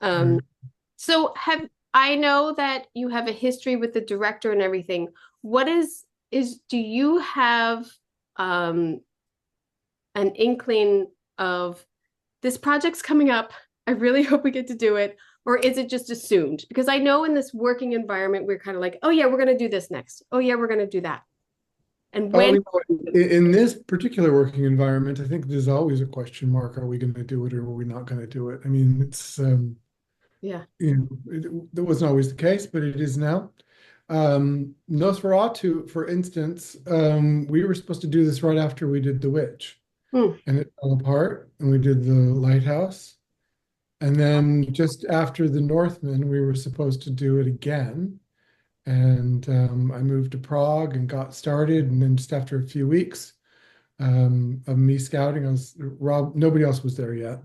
Um, so I know that you have a history with the director and everything. What do you have um an inkling of this project's coming up? I really hope we get to do it. Or is it just assumed? Because I know in this working environment, we're kind of like, oh yeah, we're going to do this next. Oh yeah, we're going to do that. And Oh, when, in this particular working environment, I think there's always a question mark. Are we going to do it or are we not going to do it? I mean, it's yeah. that wasn't always the case, but it is now. Nosferatu, for instance, we were supposed to do this right after we did The Witch, Hmm. and it fell apart, and we did The Lighthouse. And then just after The Northman, we were supposed to do it again. And I moved to Prague and got started. And then just after a few weeks of me scouting, nobody else was there yet.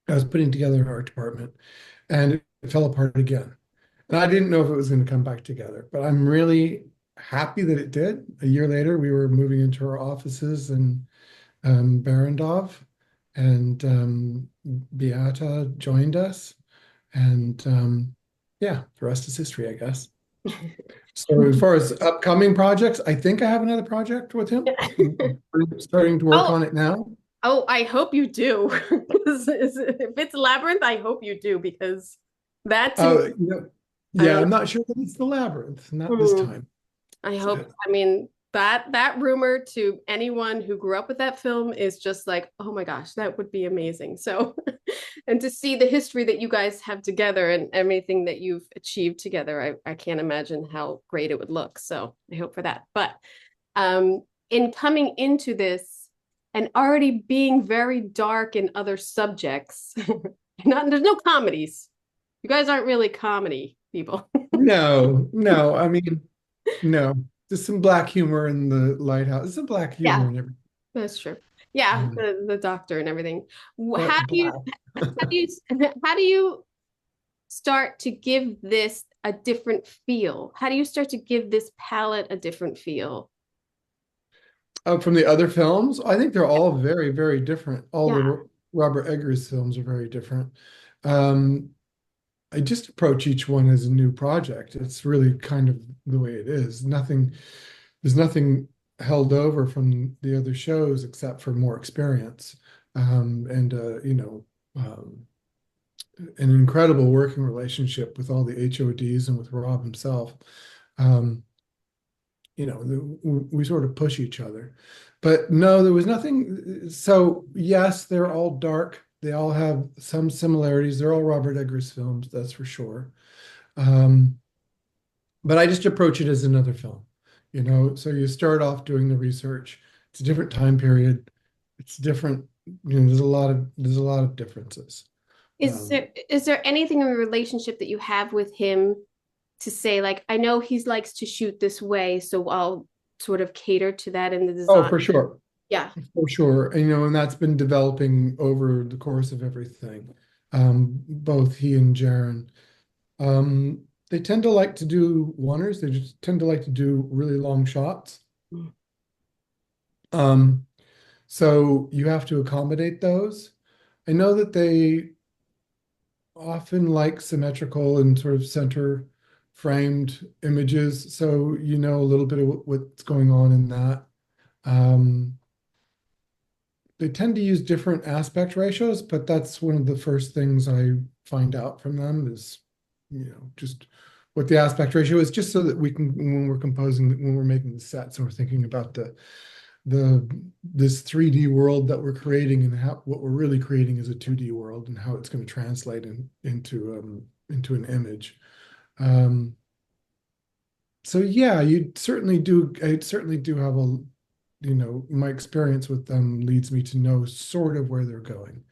I was putting together an art department and it fell apart again. And I didn't know if it was going to come back together, but I'm really happy that it did. A year later, we were moving into our offices in Barrendov, and Beata joined us. And yeah, the rest is history, I guess. So as far as upcoming projects, I think I have another project with him. I'm starting to work Oh, on it now. oh, I hope you do. If it's Labyrinth, I hope you do because that to me, Uh, you know, I yeah, don't I'm not sure that it's the labyrinth, not this know. time. I hope, So, I mean, that rumor to anyone who grew up with that film is just like, oh my gosh, that would be amazing. So, and to see the history that you guys have together and everything that you've achieved together, I can't imagine how great it would look. So I hope for that. But in coming into this and already being very dark in other subjects, there's no comedies. You guys aren't really comedy people. no, no, I mean, no, there's some black humor in the lighthouse. There's some black Yeah. humor in everything. That's true. Yeah, Um, the doctor and everything. How but do you black. how do you how do you start to give this a different feel? How do you start to give this palette a different feel? From the other films, I think they're all very, very different. All Yeah. the Robert Eggers films are very different. Um, I just approach each one as a new project. It's really kind of the way it is. There's nothing held over from the other shows except for more experience, and an incredible working relationship with all the HODs and with Rob himself. Um, we sort of push each other. But no, there was nothing. So yes, they're all dark. They all have some similarities. They're all Robert Eggers films, that's for sure. Um, but I just approach it as another film, So you start off doing the research. It's a different time period. It's different. There's a lot of differences. Um, Is there anything in the relationship that you have with him to say like I know he likes to shoot this way, so I'll sort of cater to that in the oh, design? for sure, Yeah. for sure. And that's been developing over the course of everything. Both he and Jaron. They tend to like to do oneers. They just tend to like to do really long shots. Um, so you have to accommodate those. I know that they often like symmetrical and sort of center framed images, so you know a little bit of what's going on in that. Um, they tend to use different aspect ratios, but that's one of the first things I find out from them is, just what the aspect ratio is, just so that we can, when we're composing, when we're making the sets and we're thinking about the this 3D world that we're creating and how what we're really creating is a 2D world and how it's going to translate into an image. Um, so yeah, you certainly do. I certainly do have my experience with them leads me to know sort of where they're going.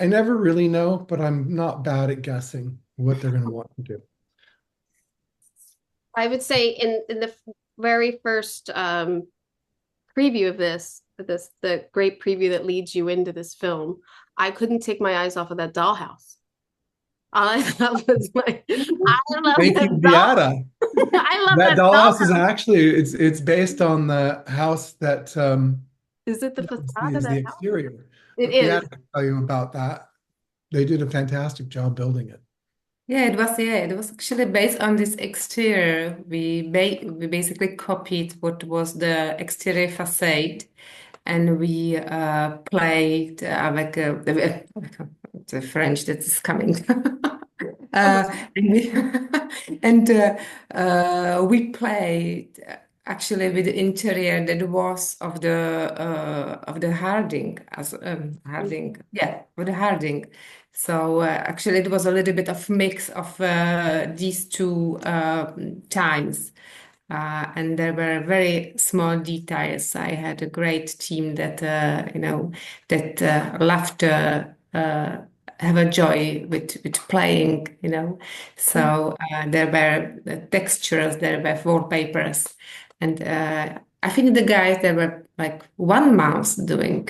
I never really know, but I'm not bad at guessing what they're going to want to do. I would say in the very first preview of this the great preview that leads you into this film, I couldn't take my eyes off of that dollhouse. All I thought was like, I love Thank you, that doll. Beata. I love That that dollhouse is dollhouse. actually it's based on the house that Is it the facade of Is the that house? exterior. It But is. Beata can tell you about that. They did a fantastic job building it. Yeah, it was actually based on this exterior. We basically copied what was the exterior facade, and we played the French that is coming. And we played actually with the interior that was of the Harding as Harding, yeah, with the Harding. So actually, it was a little bit of mix of these two times. And there were very small details. I had a great team that loved to have a joy with playing. So there were the textures, there were wallpapers, and I think the guys there were like 1 month doing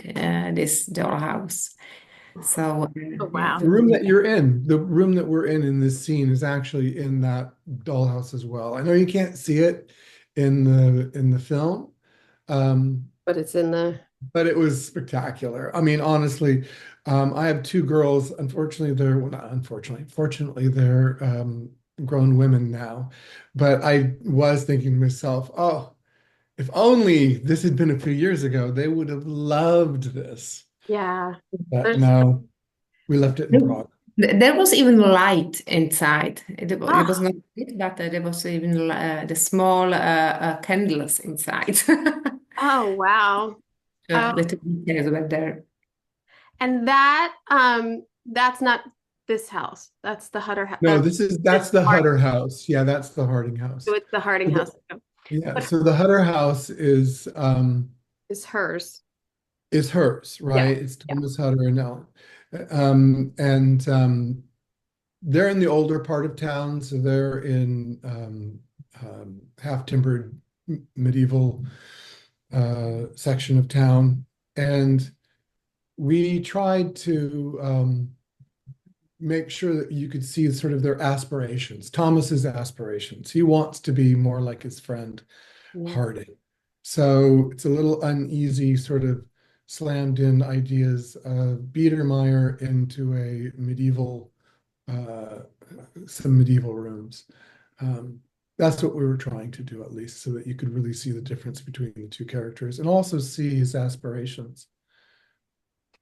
this dollhouse. So Oh, yeah, wow. The room that you're in, the room that we're in this scene is actually in that dollhouse as well. I know you can't see it in the film, um, But it's in the, but it was spectacular. I mean, honestly, I have two girls. Unfortunately, they're well, not unfortunately, fortunately, they're grown women now. But I was thinking to myself, oh, if only this had been a few years ago, they would have loved this. yeah. But There's, no, we left it in Prague. there was even light inside. It was oh, not lit, but there was even the small candles inside. oh, wow. Oh, Little details were there. and that's not this house. That's the Hutter house. No, This that's the part. Hutter house. Yeah, that's the Harding So house. it's the Harding So house. yeah, But so the Hutter house it's hers. is hers, Yeah. right? It's Yeah. Thomas Hutter and Ellen. And they're in the older part of town, so they're in half-timbered medieval section of town. And we tried to make sure that you could see sort of their aspirations, Thomas's aspirations. He wants to be more like his friend Yeah. Harding. So it's a little uneasy, sort of slammed in ideas of Biedermeier into some medieval rooms. That's what we were trying to do, at least, so that you could really see the difference between the two characters and also see his aspirations.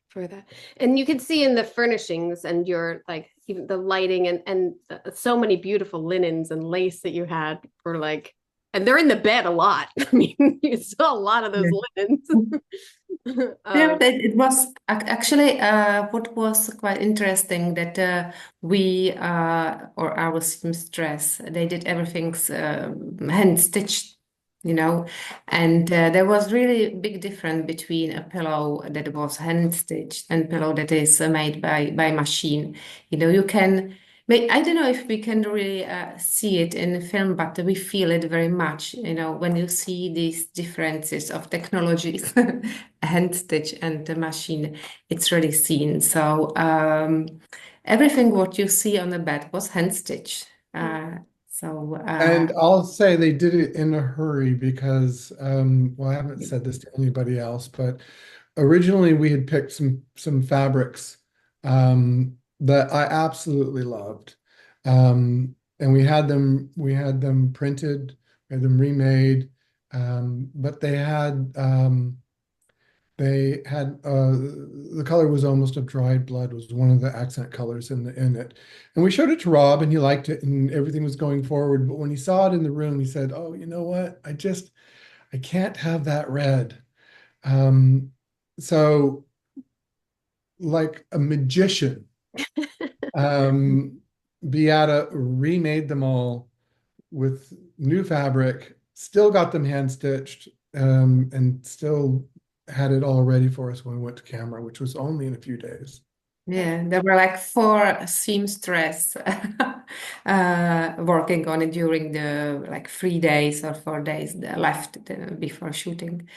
For that. And you can see in the furnishings and your like even the lighting and so many beautiful linens and lace that you had for like, and they're in the bed a lot. I mean, you saw a lot of those linens. Yeah, um, it was actually what was quite interesting that we or our seamstress they did everything hand stitched. And there was really big difference between a pillow that was hand stitched and pillow that is made by machine. You can. I don't know if we can really see it in the film, but we feel it very much, when you see these differences of technologies, hand stitch and the machine, it's really seen. So everything what you see on the bed was hand stitched. And I'll say they did it in a hurry because, well, I haven't said this to anybody else, but originally we had picked some fabrics that I absolutely loved. And we had them printed, we had them remade, but they had the color was almost of dried blood was one of the accent colors in it. And we showed it to Rob and he liked it and everything was going forward. But when he saw it in the room, he said, "Oh, you know what? I can't have that red." Um, so like a magician, um, Beata remade them all with new fabric, still got them hand stitched, and still had it all ready for us when we went to camera, which was only in a few days. Yeah, there were like 4 seamstress working on it during the like 3 days or 4 days left before shooting.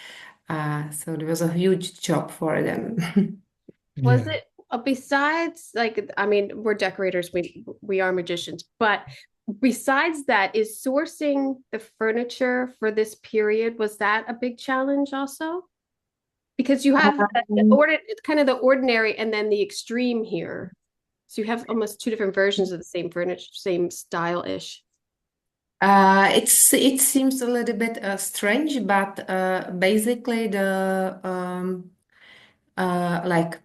So there was a huge job for them. was Yeah. it besides like, I mean, we're decorators, we are magicians, but besides that, is sourcing the furniture for this period, was that a big challenge also? Because you have Um, kind of the ordinary and then the extreme here. So you have almost two different versions of the same furniture, same style-ish. it seems a little bit strange, but basically like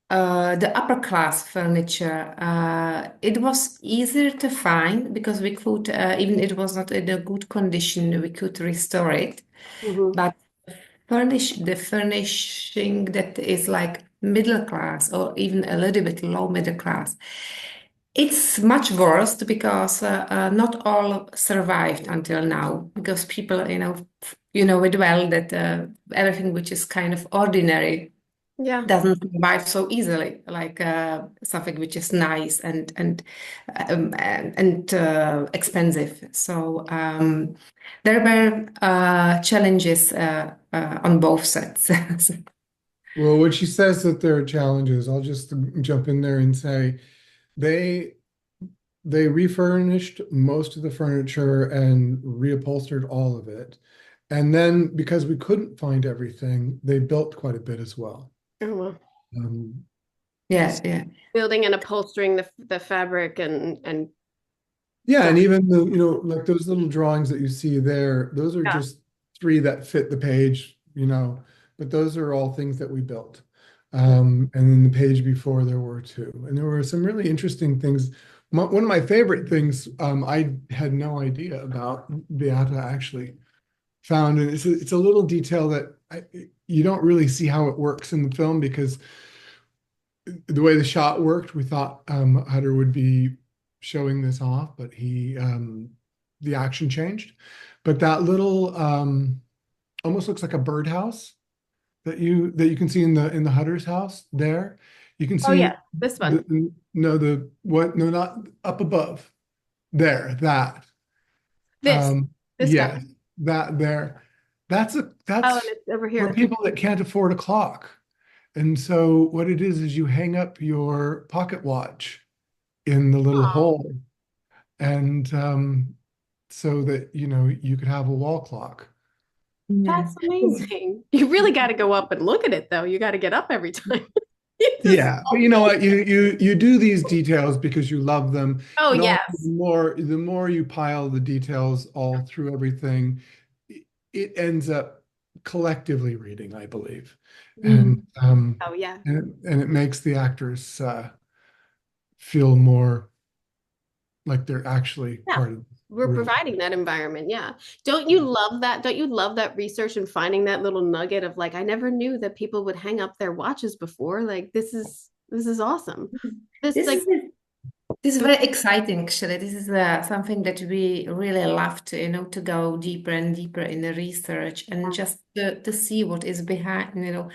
the upper class furniture, it was easier to find because we could, even it was not in a good condition, we could restore it. Mhm. But the furnishing that is like middle class or even a little bit low middle class, it's much worse because not all survived until now because people, you know it well that everything which is kind of ordinary Yeah. doesn't survive so easily, like something which is nice and expensive. So there were challenges on both sides. Well, when she says that there are challenges, I'll just jump in there and say they they refurnished most of the furniture and reupholstered all of it. And then because we couldn't find everything, they built quite a bit as well. Oh, well. Um, Yeah, yeah. Building and upholstering the fabric and yeah, and drawing. even the, like those little drawings that you see there, those are Yeah. just three that fit the page, but those are all things that we built. And then the page before there were two. And there were some really interesting things. One of my favorite things I had no idea about Beata actually found, and it's a little detail that you don't really see how it works in the film because the way the shot worked, we thought Hutter would be showing this off, but the action changed. But that little almost looks like a birdhouse that you can see in the Hutter's house there. You can Oh see yeah, this one. no, not up above there, that This this guy. yes, that there. Oh, and That's it's over for here. people that can't afford a clock. And so what it is you hang up your pocket watch in the little Oh, hole, and so that you could have a wall clock. Yeah. that's amazing. You really got to go up and look at it though. You got to get up every time. It's just Yeah, but you know what? You do these details because you love them, oh and also yes. the more you pile the details all through everything, it ends up collectively reading, I believe, and Mm. Oh yeah. and it makes the actors feel more like they're actually Yeah. part of We're real. providing that environment. Yeah. Don't you love that? Don't you love that research and finding that little nugget of like, I never knew that people would hang up their watches before. Like this is awesome. This This like is this is very exciting, actually. This is something that we really love to, to go deeper and deeper in the research and just to see what is behind,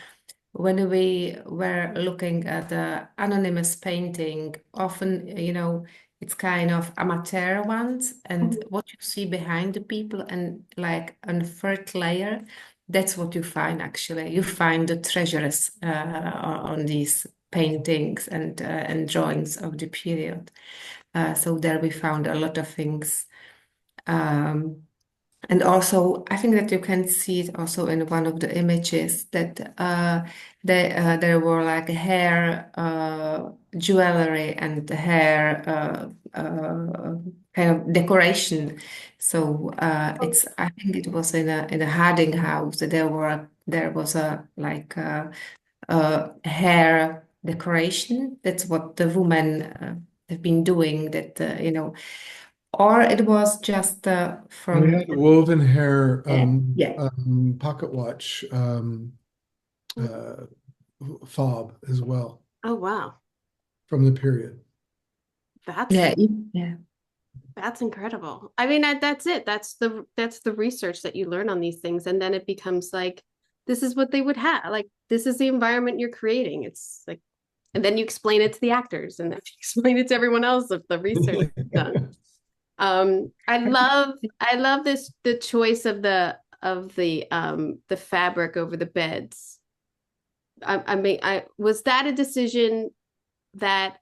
when we were looking at the anonymous painting, often, it's kind of amateur ones, and what you see behind the people and like on the third layer, that's what you find actually. You find the treasures on these paintings and drawings of the period. So there we found a lot of things. Um, and also, I think that you can see it also in one of the images that there were like hair jewelry and hair kind of decoration. So I think it was in a herding house that there was a like hair decoration. That's what the women have been doing. That or it was just They from had a woven hair yeah, yeah, pocket watch uh, fob as well oh wow. from the period. That's yeah, yeah. that's incredible. I mean, that's it. That's the research that you learn on these things, and then it becomes like this is what they would have. Like this is the environment you're creating. It's like, and then you explain it to the actors, and then you explain it to everyone else of the research done. I love this the choice of the fabric over the beds. I mean, I was that a decision that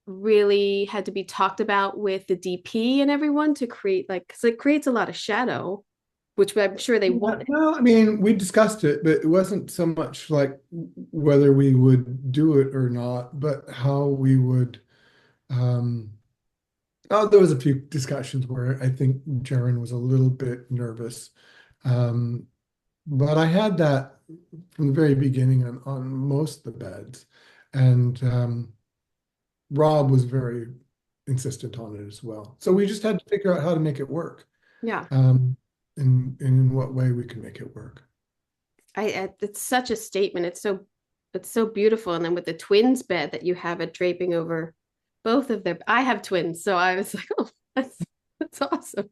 really had to be talked about with the DP and everyone to create like because it creates a lot of shadow. which I'm sure they Yeah, wanted. well, I mean, we discussed it, but it wasn't so much like whether we would do it or not, but how we would. Um, oh, there was a few discussions where I think Jaren was a little bit nervous, um, but I had that from the very beginning on most of the beds, and Rob was very insistent on it as well. So we just had to figure out how to make it work, Yeah. um, and in what way we can make it work. It's such a statement. It's so beautiful. And then with the twins bed that you have it draping over both of them. I have twins, so I was like, oh, that's awesome.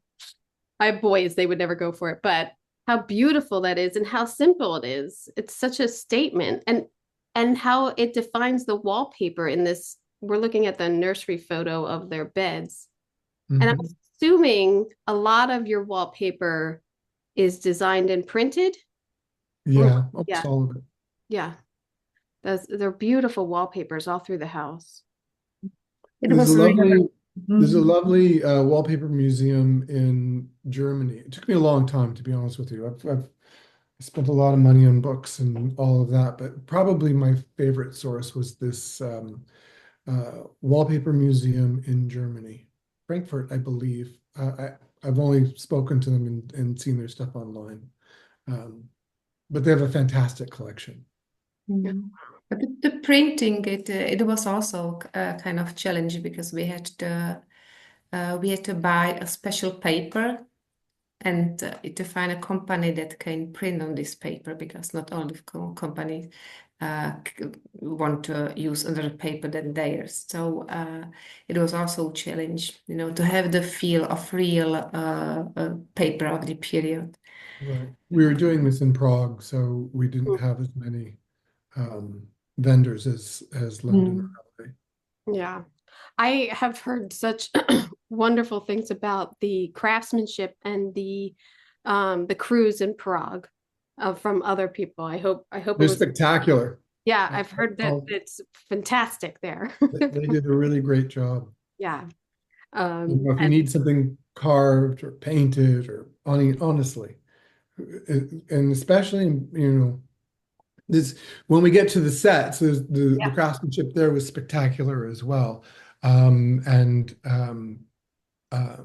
I have boys, they would never go for it, but how beautiful that is and how simple it is. It's such a statement, and how it defines the wallpaper in this. We're looking at the nursery photo of their beds. And I'm Mhm. assuming a lot of your wallpaper is designed and printed. Yeah, almost Yeah, all of it. yeah. They're beautiful wallpapers all through the house. It There's a was really. lovely there's a Mhm. lovely wallpaper museum in Germany. It took me a long time, to be honest with you. I've spent a lot of money on books and all of that, but probably my favorite source was this wallpaper museum in Germany, Frankfurt, I believe. I've only spoken to them and seen their stuff online, um, but they have a fantastic collection. Yeah. Mhm. But the printing, it was also a kind of challenge because we had to buy a special paper and to find a company that can print on this paper because not all the companies want to use another paper than theirs. So it was also a challenge, to have the feel of real paper of the period. Right. We were doing this in Prague, so we didn't have as many um, vendors as London or Mm. LA. Yeah. I have heard such wonderful things about the craftsmanship and the cruise in Prague from other people. I hope it They're was, spectacular. yeah, Uh, I've heard that oh, it's fantastic there. they did a really great job. Yeah. If you And need something carved or painted or honestly, and especially this when we get to the sets, the yeah, craftsmanship there was spectacular as well. And uh,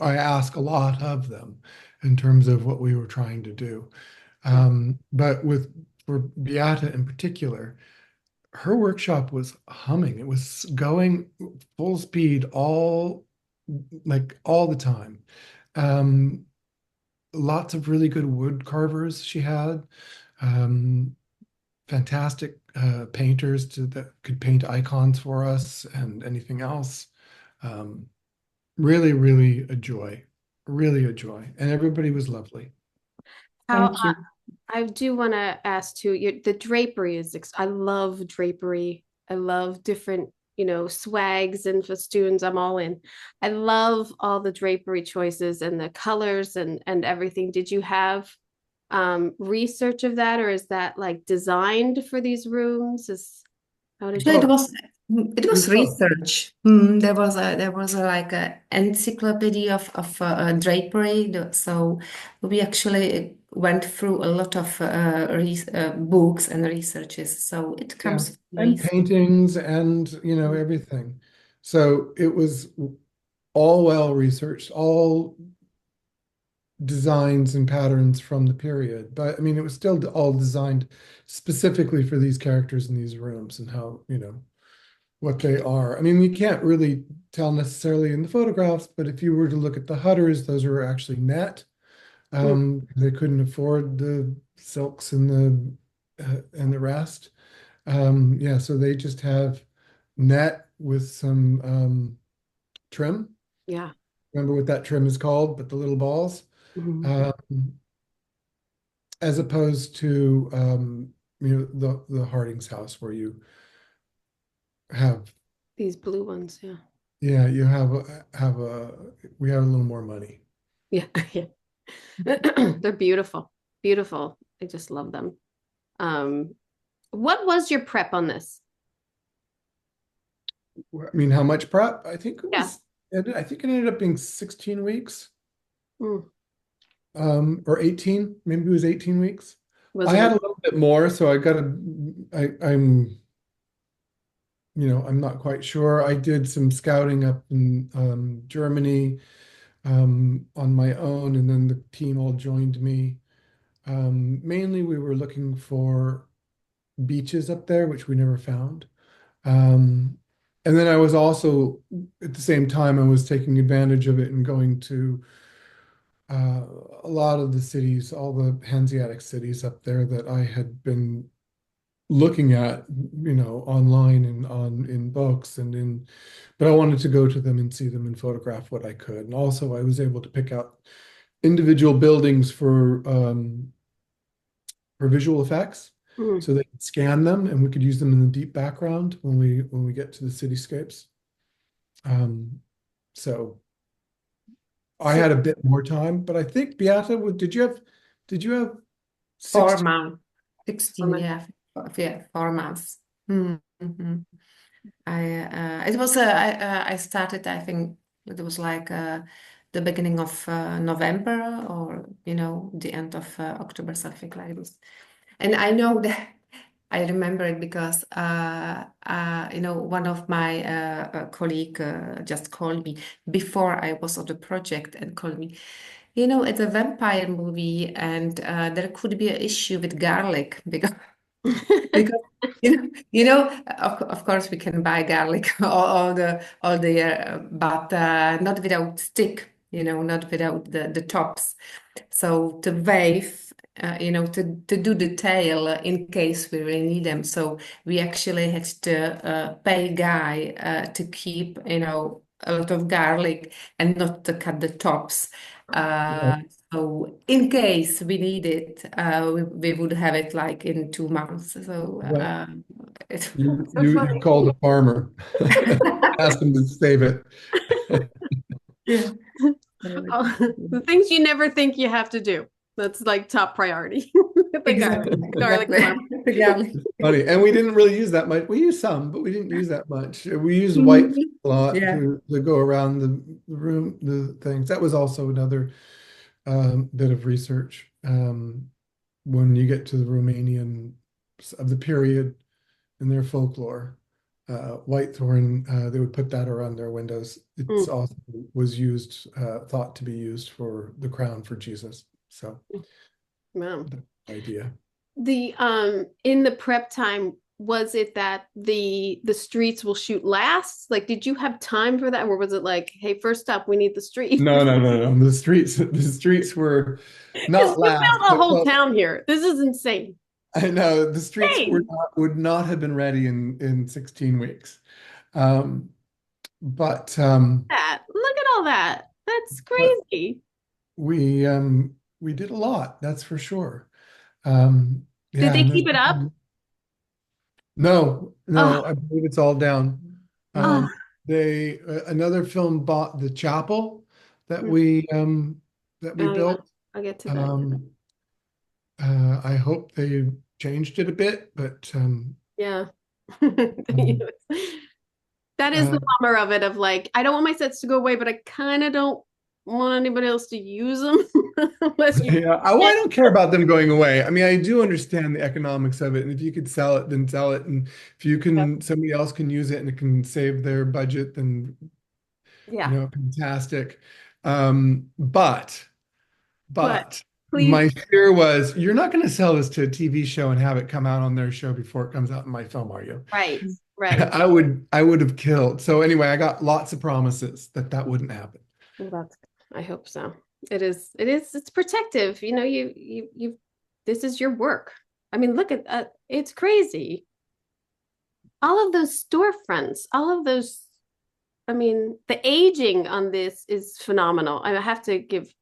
I ask a lot of them in terms of what we were trying to do. yeah, But for Beata in particular, her workshop was humming. It was going full speed all the time. Um, Lots of really good wood carvers she had. Um, Fantastic painters that could paint icons for us and anything else. Um, Really, really a joy. Really a joy. And everybody was lovely. how Thank you. I do want to ask too, the drapery is, I love drapery. I love different, swags and festoons. I'm all in. I love all the drapery choices and the colors and everything. Did you have research of that, or is that like designed for these rooms? How did Actually, you? it It was was both. research. There was like a encyclopedia of drapery. So we actually went through a lot of books and researches. So it Yeah. comes from And research. paintings and, everything. So it was all well researched, all designs and patterns from the period. But I mean, it was still all designed specifically for these characters in these rooms and how, what they are. I mean, you can't really tell necessarily in the photographs, but if you were to look at the Hutters, those are actually net. Mm, They couldn't afford the silks and the rest. Yeah, so they just have net with some trim. yeah. Remember what that trim is called, but the little balls. Mhm. Um, as opposed to the Harding's house where you have These blue ones, yeah. yeah you have we have a little more money. Yeah, yeah. They're beautiful. Beautiful. I just love them. Um, what was your prep on this? I mean, how much prep? I think it Yeah. was I think it ended up being 16 weeks. Mm. or 18, maybe it was 18 weeks. Was I it had a a little bit more, so I'm, I'm not quite sure. I did some scouting up in Germany on my own, and then the team all joined me. Mainly, we were looking for beaches up there, which we never found. Um, and then I was also, at the same time, I was taking advantage of it and going to uh, a lot of the cities, all the Hanseatic cities up there that I had been looking at, online and on in books but I wanted to go to them and see them and photograph what I could. And also I was able to pick out individual buildings for visual effects. Mm. So they could scan them and we could use them in the deep background when we get to the cityscapes. Um, so I So had a bit more time, but I think Beata, did you have 4 16? months, 16, yeah, 4 months. Mm-hmm. I started, I think it was like the beginning of November, or the end of October, something like this. And I know that I remember it because one of my colleague just called me before I was on the project and called me. It's a vampire movie, and there could be an issue with garlic because of course we can buy garlic all the year, but not without stick, not without the tops. So to wave, to do the tail in case we really need them. So we actually had to pay guy to keep, a lot of garlic and not to cut the tops. Right. Uh, so in case we need it, we would have it like in 2 months. So Right. it You was so you you funny. called a farmer, asked him to save it. Yeah. Oh, the things you never think you have to do. That's like top priority. The Exactly, garlic exactly. farm. The garlic. Funny. And we didn't really use that much. We used some, but we didn't use that much. We used white Mhm. a lot Yeah. to go around the room, the things. That was also another bit of research. When you get to the Romanian of the period in their folklore, whitethorn, they would put that around their windows. It's Mm. also was used, thought to be used for the crown for Jesus. So Wow. the idea. The in the prep time, was it that the streets will shoot last? Like, did you have time for that, or was it like, hey, first up, we need the streets? No, no, no, no. The streets were Because not you last, built a but whole well, town here. This is insane. I know the streets Insane. would not have been ready in 16 weeks. But That look at all that. That's but crazy. we did a lot, that's for sure. Um, Did yeah, they and keep it up? no, Oh, no, I believe it's all down. oh, They another film bought the chapel that mm, we oh yeah. built. I'll get to that. Um, I hope they changed it a bit, but Yeah. um, That is the uh, bummer of it, of like, I don't want my sets to go away, but I kind of don't want anybody else to use them unless you yeah, I get. don't care about them going away. I mean, I do understand the economics of it, and if you could sell it, then sell it, and if you Yeah. can, somebody else can use it and it can save their budget, then Yeah. fantastic. Um, but But but please, my fear was, you're not going to sell this to a TV show and have it come out on their show before it comes out in my film, are you? right, right. I would have killed. So anyway, I got lots of promises that that wouldn't happen. Well, that's, I hope so. It's protective. This is your work. I mean, look at it's crazy. All of those storefronts, all of those, I mean, the aging on this is phenomenal. I have to give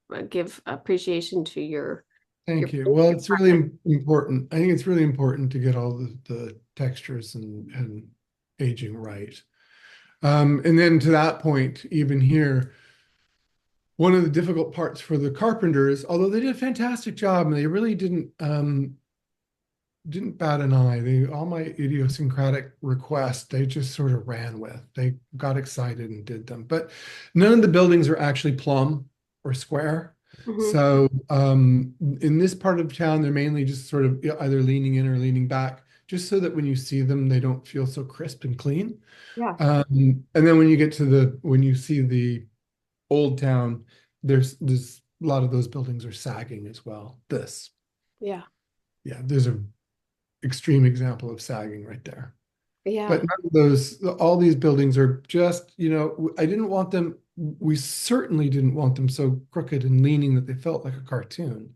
appreciation to your Thank you. Well, it's really department. important. I think it's really important to get all the textures and aging right. And then to that point, even here, one of the difficult parts for the carpenters, although they did a fantastic job and they really didn't bat an eye. All my idiosyncratic requests, they just sort of ran with. They got excited and did them. But none of the buildings are actually plumb or square. Hmm. So in this part of town, they're mainly just sort of either leaning in or leaning back, just so that when you see them, they don't feel so crisp and clean. Yeah. And then when you get to when you see the old town, there's a lot of those buildings are sagging as well. Yeah. Yeah, there's an extreme example of sagging right there. But Yeah. none of all these buildings are just, I didn't want them, we certainly didn't want them so crooked and leaning that they felt like a cartoon.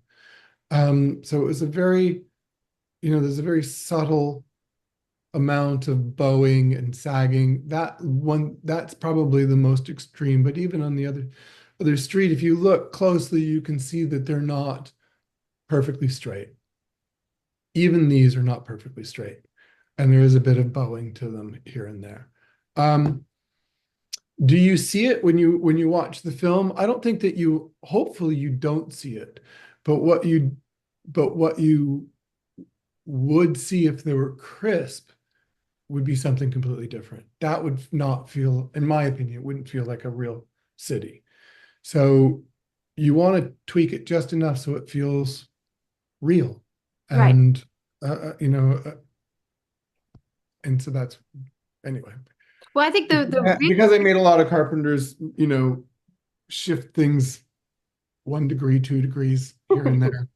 So it was there's a very subtle amount of bowing and sagging. That's probably the most extreme. But even on the other street, if you look closely, you can see that they're not perfectly straight. Even these are not perfectly straight, and there is a bit of bowing to them here and there. Do you see it when you watch the film? I don't think that hopefully you don't see it, but what you would see if they were crisp would be something completely different. That would not feel, in my opinion, it wouldn't feel like a real city. So you want to tweak it just enough so it feels real. Right. And, you know, and so that's, anyway. Well, I think the Because I made a lot of carpenters, shift things 1 degree, 2 degrees here and there.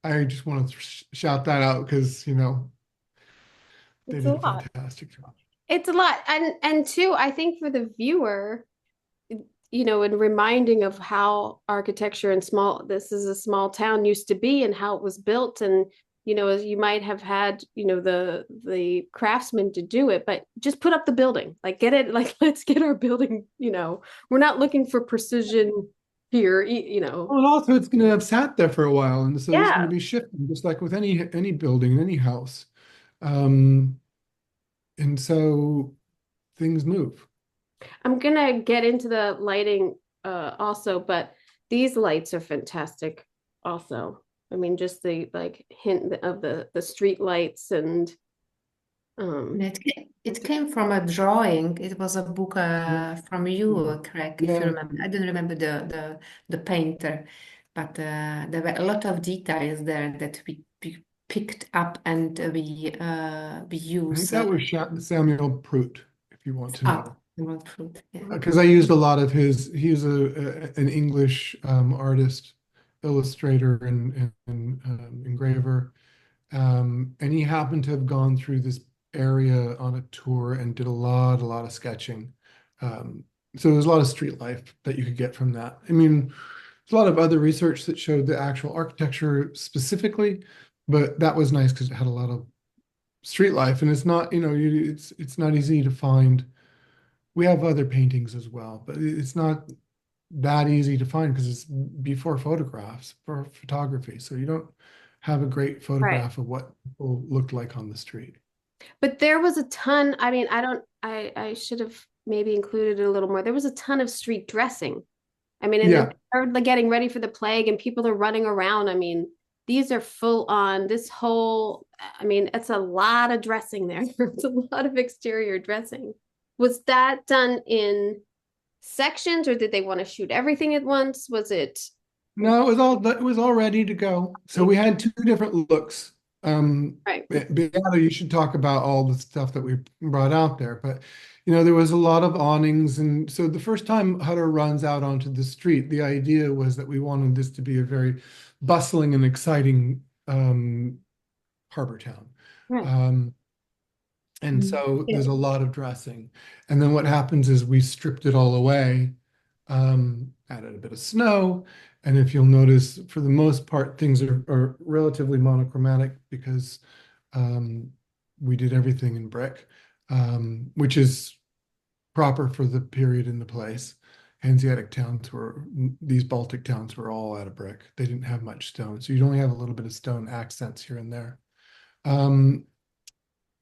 I just want to shout that out because, they it's a did a lot. fantastic job. It's a lot. And two, I think for the viewer, in reminding of how architecture and this is a small town used to be and how it was built. And, as you might have had, the craftsmen to do it, but just put up the building, like get it, like, let's get our building, we're not looking for precision here. Well, and also it's going to have sat there for a while, and so there's going to Yeah. be shifting, just like with any building, any house. Um, and so things move. I'm gonna get into the lighting also, but these lights are fantastic also. I mean, just the like hint of the street lights and um It came from a drawing. It was a book from you, Craig, if you Yeah, remember. I don't remember the painter, but there were a lot of details there that we picked up and we I think use. that was Samuel Prout, if you want to know. Emerald fruit. Yeah. Because I used a lot of he's an English artist, illustrator, and engraver. And he happened to have gone through this area on a tour and did a lot of sketching. So there's a lot of street life that you could get from that. I mean, there's a lot of other research that showed the actual architecture specifically, but that was nice because it had a lot of street life, and it's not, it's not easy to find. We have other paintings as well, but it's not that easy to find because it's before photographs for photography. So you don't have a great right. photograph of what people looked like on the street. But there was a ton, I mean, I should have maybe included it a little more. There was a ton of street dressing. I mean, and Yeah. they're like getting ready for the plague and people are running around. I mean, these are full on this whole, I mean, it's a lot of dressing there. It's a lot of exterior dressing. Was that done in sections or did they want to shoot everything at once? Was it No, it was all ready to go. So we had two different looks. right? Beata, you should talk about all the stuff that we brought out there. But there was a lot of awnings, and so the first time Hutter runs out onto the street, the idea was that we wanted this to be a very bustling and exciting harbor town. Right. Um, and Mm. so Yeah. there's a lot of dressing. And then what happens is we stripped it all away, added a bit of snow. And if you'll notice, for the most part, things are relatively monochromatic because we did everything in brick, which is proper for the period and the place. These Baltic towns were all out of brick. They didn't have much stone. So you'd only have a little bit of stone accents here and there.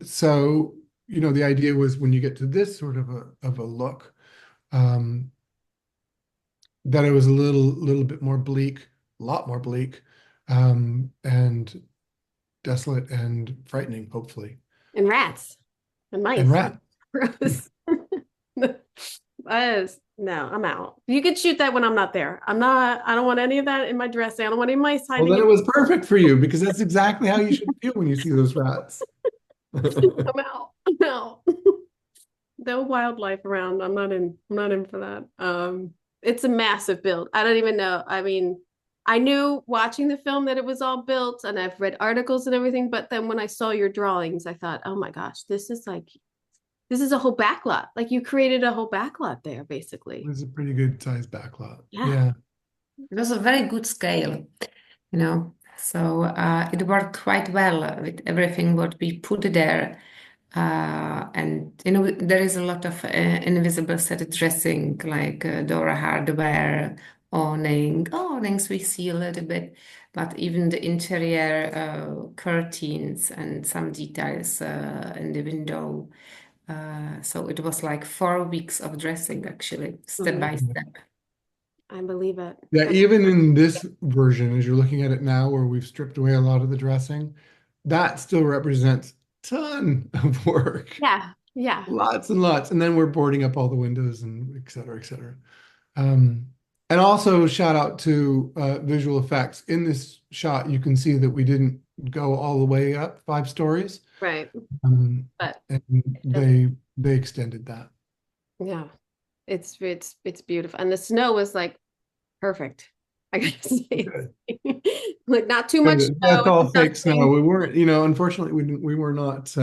So, the idea was when you get to this sort of a look, um, that it was a little bit more bleak, a lot more bleak, and desolate and frightening, hopefully. And rats and And mice. rat. Gross. That is No, I'm out. You could shoot that when I'm not there. I don't want any of that in my dressing. I don't want any of my Well, hiding then in. it was perfect for you because that's exactly how you should feel when you see those rats. I'm out. I'm out. No wildlife around. I'm not in for that. It's a massive build. I don't even know. I mean, I knew watching the film that it was all built and I've read articles and everything, but then when I saw your drawings, I thought, oh my gosh, this is a whole backlot. Like you created a whole backlot there, It basically. was a pretty good sized backlot. Yeah. Yeah. It was a very good scale, you know. So it worked quite well with everything what we put there. And you know, there is a lot of invisible set dressing, like Dora hardware, awnings we see a little bit, but even the interior curtains and some details in the window. So it was like 4 weeks of dressing, actually, step Mhm. by step. I believe it. Yeah, even in this version, as you're looking at it now, where we've stripped away a lot of the dressing, that still represents ton of work. Yeah. Yeah. Lots and lots. And then we're boarding up all the windows and et cetera, et cetera. Um, and also shout out to visual effects. In this shot, you can see that we didn't go all the way up 5 stories. Right. Um, But and it, they extended that. yeah, it's beautiful. And the snow was like perfect. I gotta say, Good. like not too much Good. That's snow. It's all a fake snow. dusting. We weren't, unfortunately, we were not.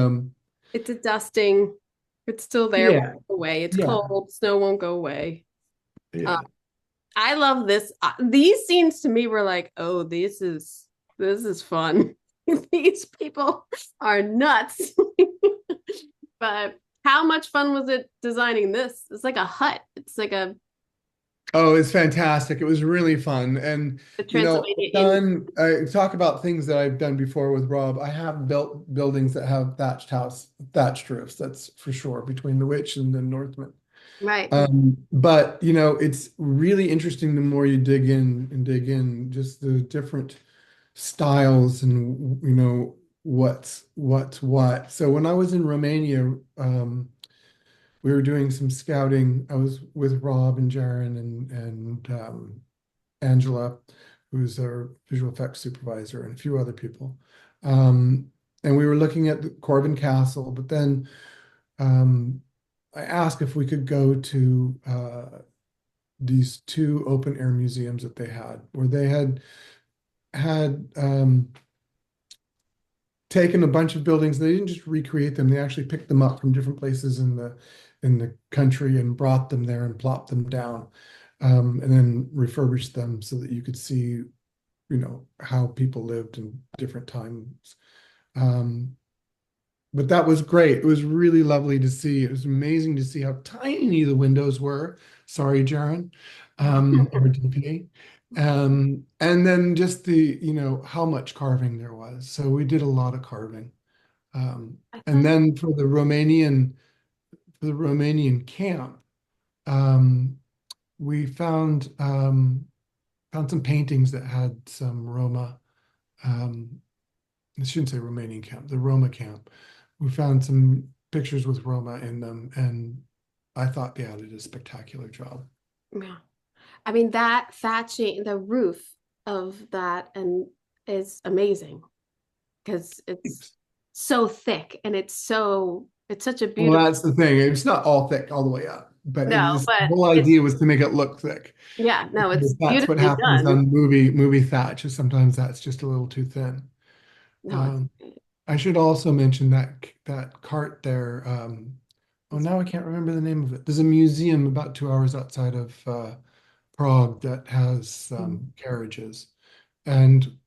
It's a dusting. It's still there. Won't Yeah, go away. It's yeah, cold. Snow won't go away. Uh, yeah. I love this. These scenes to me were like, oh, this is fun. These people are nuts. But how much fun was it designing this? It's like a hut. It's like Oh, it's fantastic. It was really fun. And, a Transylvania inn. I talk about things that I've done before with Rob. I have built buildings that have thatched roofs. That's for sure, between the Witch and the Northman. Right. But, it's really interesting the more you dig in, just the different styles and, what's what. So when I was in Romania, we were doing some scouting. I was with Rob and Jaron and Angela, who's our visual effects supervisor, and a few other people. And we were looking at the Corvin Castle, but then I asked if we could go to these 2 open air museums that they had, where they had taken a bunch of buildings. They didn't just recreate them; they actually picked them up from different places in the country and brought them there and plopped them down, and then refurbished them so that you could see, how people lived in different times. Um, but that was great. It was really lovely to see. It was amazing to see how tiny the windows were. Sorry, Jaron, or DP. And then just how much carving there was. So we did a lot of carving. I And thought, then for the Romanian camp, um, we found some paintings that had some Roma. I shouldn't say Romanian camp, the Roma camp. We found some pictures with Roma in them, and I thought they did a spectacular job. yeah. I mean, that thatching, the roof of that and is amazing because it's Thanks. so thick and it's such a Well, beautiful, that's the thing. It's not all thick all the way up, but no, the but whole it's, idea was to make it look thick. yeah, no, it's Because that's what beautifully happens done. on movie thatch, is sometimes that's just a little too thin. No, Um, I should also mention that cart there. Oh, now I can't remember the name of it. There's a museum about 2 hours outside of Prague that has carriages, and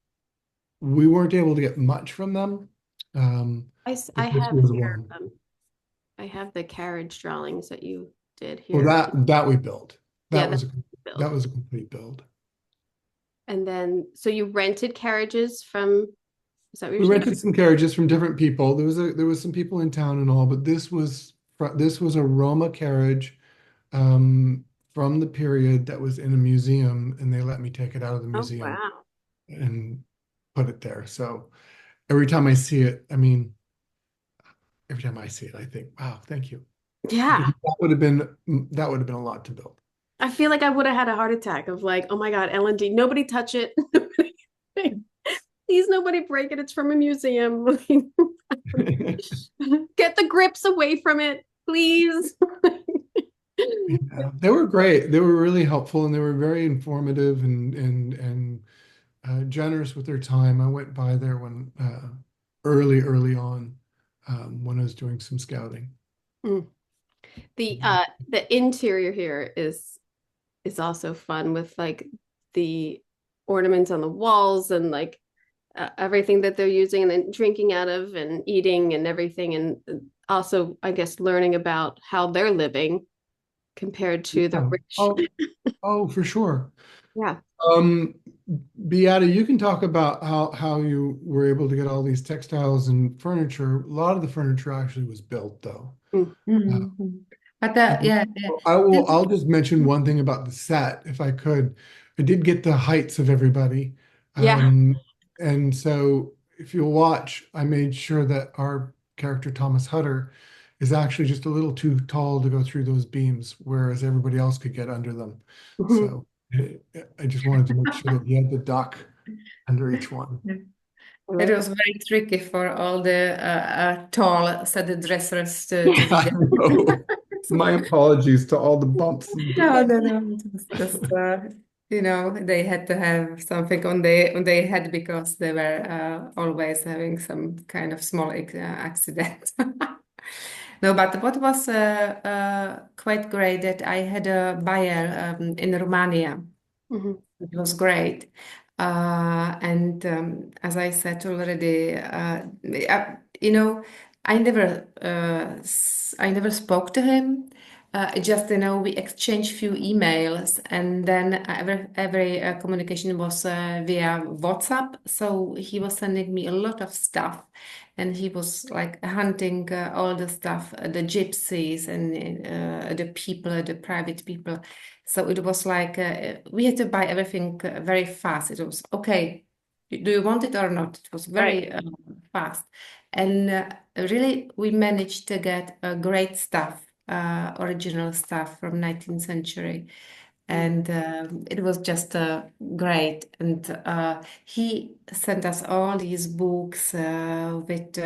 we weren't able to get much from them. I But this have was here, one. I have the carriage drawings that you did Well, here. that we built. Yeah, That that's was a that build. was a complete build. And then, so you rented carriages from, is that what you're We saying? rented some carriages from different people. There was some people in town and all, but this was a Roma carriage from the period that was in a museum, and they let me take it out of the Oh, museum wow. and put it there. So every time I see it, every time I see it, I think, wow, thank you. Because Yeah. that would have been a lot to build. I feel like I would have had a heart attack of like, oh my God, L&D, nobody touch it. Please, nobody break it. It's from a museum. Get the grips away from it, please. Yeah, they were great. They were really helpful and they were very informative and generous with their time. I went by there when early on when I was doing some scouting. Mm. The interior here is also fun with like the ornaments on the walls and like everything that they're using and then drinking out of and eating and everything, and also I guess learning about how they're living compared to the Oh, rich. oh, for sure. Yeah. Um, Beata, you can talk about how you were able to get all these textiles and furniture. A lot of the furniture actually was built though. Mm. Uh, Mhm. But yeah, I'll just mention one thing about the set, if I could. I did get the heights of everybody. Yeah. And so if you'll watch, I made sure that our character Thomas Hutter is actually just a little too tall to go through those beams, whereas everybody else could get under them. Mhm. So I just wanted to make sure that he had the duck under each one. I it like was very tricky for all the tall set dressers to be I there. know. My apologies to all the bumps and No, bruises. no, no. It was just they had to have something on their head because they were always having some kind of small accident. No, but what was quite great that I had a buyer in Romania. Mhm. It was great. And as I said already, you know, I never spoke to him. Just, we exchanged few emails, and then every communication was via WhatsApp. So he was sending me a lot of stuff, and he was like hunting all the stuff, the gypsies and the people, the private people. So it was like we had to buy everything very fast. It was okay. Do you want it or not? It was Right. very fast, and really we managed to get great stuff, original stuff from 19th century, and it was just great. And he sent us all these books with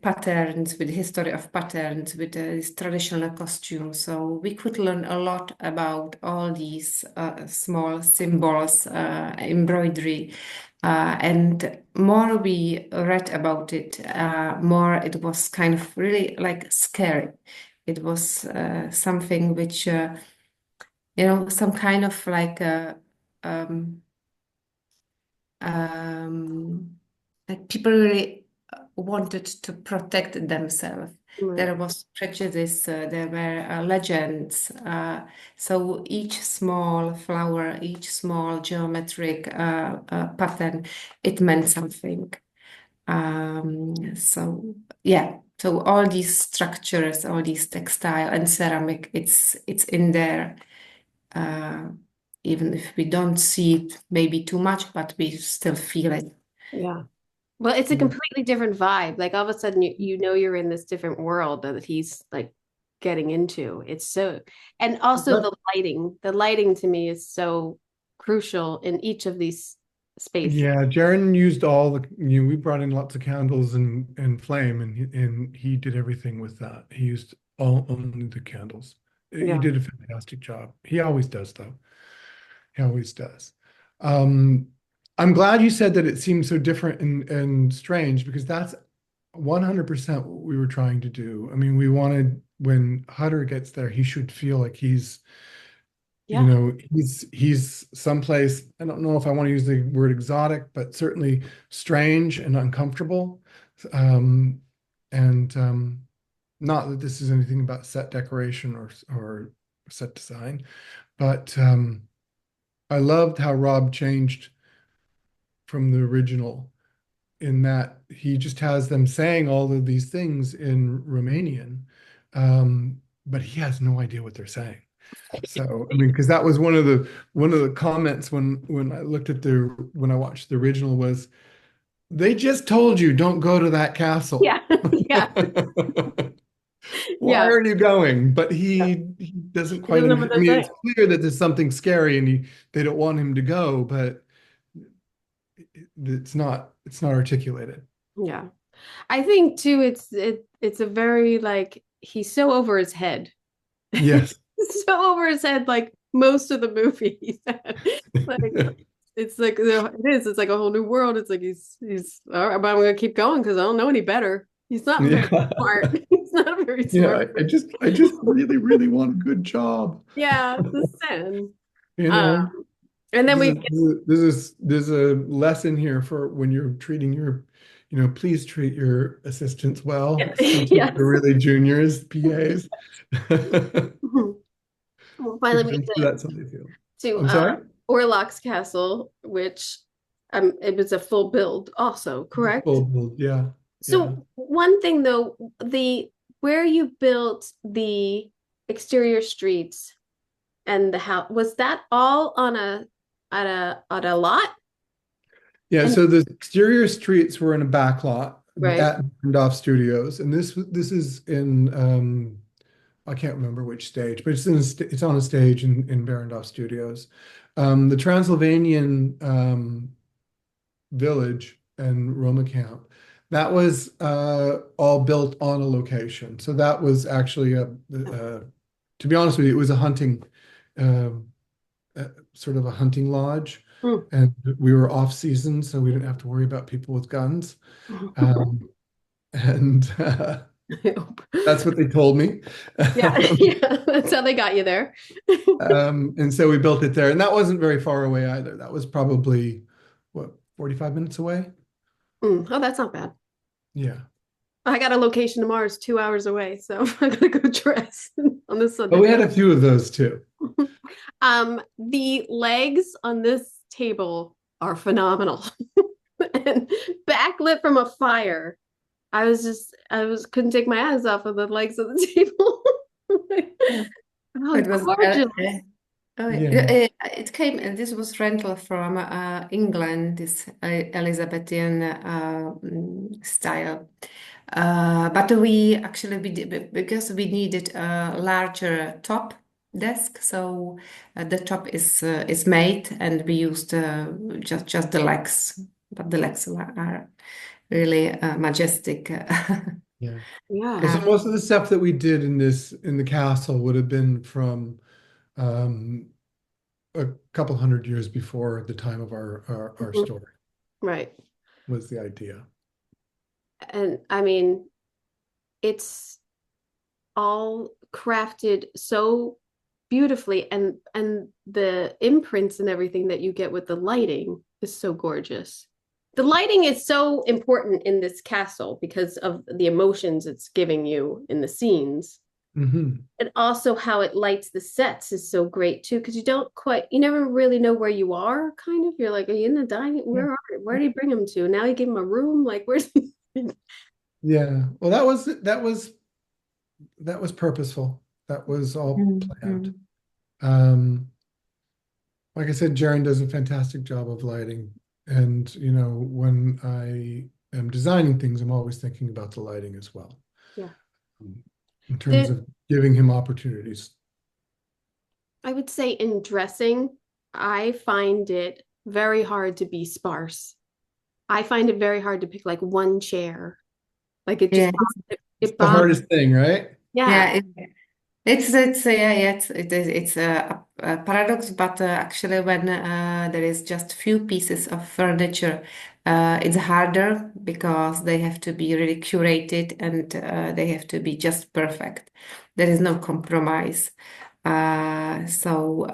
patterns, with history of patterns, with these traditional costumes. So we could learn a lot about all these small symbols, embroidery. And more we read about it, more it was kind of really like scary. It was something which, some kind of um, um, like people really wanted to protect themselves. Right. There was prejudice, there were legends. So each small flower, each small geometric pattern, it meant something. So yeah, so all these structures, all these textile and ceramic, it's in there. Uh, Even if we don't see it maybe too much, but we still feel it. Yeah. Well, it's a Yeah. completely different vibe. Like all of a sudden you know you're in this different world that he's like getting into. It's so, and also That- the lighting. The lighting to me is so crucial in each of these spaces. yeah, Jaren used all we brought in lots of candles and flame and he did everything with that. He used only the candles. He Yeah. did a fantastic job. He always does though. He always does. Um, I'm glad you said that it seems so different and strange because that's 100% what we were trying to do. I mean, we wanted when Hutter gets there, he should feel like Yeah. he's someplace. I don't know if I want to use the word exotic, but certainly strange and uncomfortable. Um, and not that this is anything about set decoration or set design, but I loved how Rob changed from the original in that he just has them saying all of these things in Romanian, but he has no idea what they're saying. So I mean, because that was one of the comments when I looked at when I watched the original was they just told you don't go to that castle. Yeah. Yeah. why Yeah. are you going? But Yeah. he doesn't He quite doesn't know what understand. I they're mean, saying. it's clear that there's something scary and they don't want him to go, but it's not articulated. Yeah. I think too, it's a very like he's so over his head. Yes. So over his head, like most of the movie. Like it's like it is. It's like a whole new world. It's like he's all right, but I'm gonna keep going because I don't know any better. He's not very Yeah. smart. He's not a very Yeah. smart I just really, really want a good job. Yeah, the sin. You Um, know, and then this we is there's a lesson here for when you're treating please treat your assistants well, get especially if yes. they're really juniors, PAs. Well, finally Because we I'm get sure that's how they feel. to I'm sorry? Orlok's castle, which it was a full build also, correct? Full build, yeah. Yeah. So one thing though, the where you built the exterior streets and the house, was that all on a lot? Yeah, And so the exterior streets were in a back lot right. at Randolph Studios, and this is in I can't remember which stage, but it's on a stage in Barrendorf Studios. The Transylvanian village and Roma camp, that was all built on a location. So that was actually to be honest with you, it was a hunting, um, sort of a hunting lodge, Mm. and we were off season, so we didn't have to worry about people with guns. Um, and that's what they told me. Yeah, yeah, that's how they got you there. And so we built it there, and that wasn't very far away either. That was probably what, 45 minutes away? Oh, that's not bad. Yeah. I got a location tomorrow, it's 2 hours away, so I'm gonna go dress on this But we Sunday. had a few of those too. The legs on this table are phenomenal. And backlit from a fire. I couldn't take my eyes off of the legs of the table. Oh, It was gorgeous. oh, Yeah. it came, and this was rental from England, this Elizabethan style. But we did because we needed a larger top desk, so the top is made, and we used just the legs, but the legs are really majestic. Yeah. Well, Yeah. so most of the stuff that we did in the castle would have been from um, a couple hundred years before the time of our Mhm. story Right. was the idea. And I mean, it's all crafted so beautifully, and the imprints and everything that you get with the lighting is so gorgeous. The lighting is so important in this castle because of the emotions it's giving you in the scenes. Hmm. And also how it lights the sets is so great too, because you never really know where you are, kind of. You're like, are you in the dining? Where do you bring him to? Now you give him a room? Like, where's Yeah. Well, that was purposeful. That was all planned. Mhm. Um, like I said, Jaren does a fantastic job of lighting. And, when I am designing things, I'm always thinking about the lighting as well, Yeah. in terms There, of giving him opportunities. I would say in dressing, I find it very hard to be sparse. I find it very hard to pick like one chair. Like it just Yeah, It's it the bothers. hardest thing, right? Yeah. yeah. It's a paradox, but actually, when there is just few pieces of furniture, it's harder because they have to be really curated and they have to be just perfect. There is no compromise. So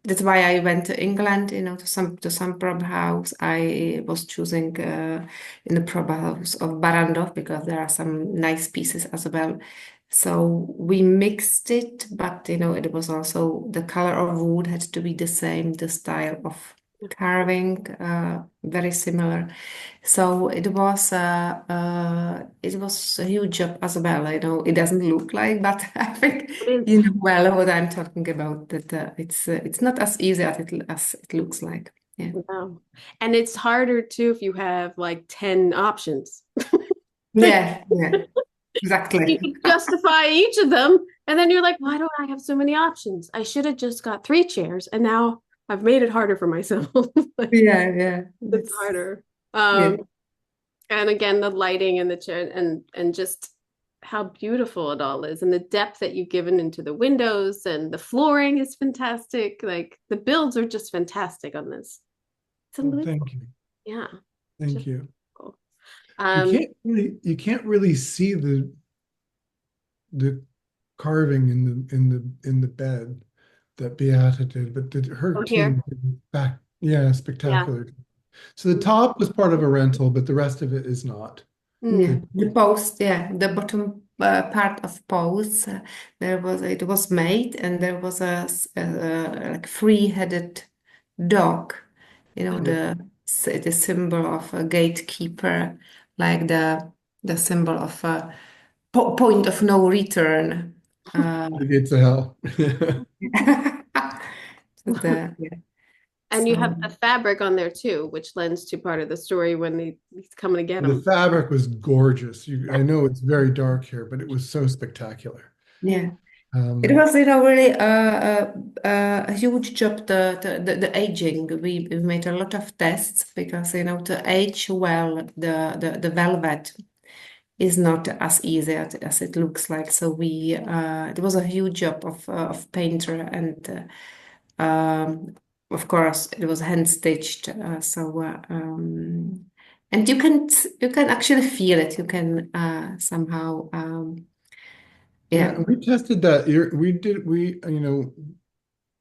that's why I went to England, to some prop house. I was choosing in the prop house of Barrandov because there are some nice pieces as well. So we mixed it, but it was also the color of wood had to be the same, the style of carving, very similar. So it was a huge job as well. I know it doesn't look like, but I think It is. you know well what I'm talking about. That it's not as easy as it looks like. Yeah. Wow. And it's harder too if you have like 10 options. Yeah. Yeah. Exactly. You can justify each of them. And then you're like, why don't I have so many options? I should have just got 3 chairs. And now I've made it harder for myself. Like, Yeah. it's That's harder. yeah. And again, the lighting and the chair and just how beautiful it all is, and the depth that you've given into the windows, and the flooring is fantastic. Like the builds are just fantastic on this. It's Well, unbelievable. thank you. Yeah. Thank Just you. cool. You can't really see the carving in the bed that Beata did, but her Oh, team here. did back, yeah, Yeah. spectacular. So the top was part of a rental, but the rest of it is not. Yeah, Mm. the post, yeah, the bottom part of posts, it was made, and there was like three-headed dog, the symbol of a gatekeeper, like the symbol of a point of no return. The gates of hell. Yeah. And you have So the fabric on there too, which lends to part of the story when he's coming to get The him. fabric was gorgeous. Yeah. I know it's very dark here, but it was so spectacular. yeah. It Um, was, really a huge job, the aging. We made a lot of tests because, to age well, the velvet is not as easy as it looks like. So it was a huge job of painter, and of course it was hand stitched. And you can actually feel it. You can somehow, yeah, yeah. and we tested that.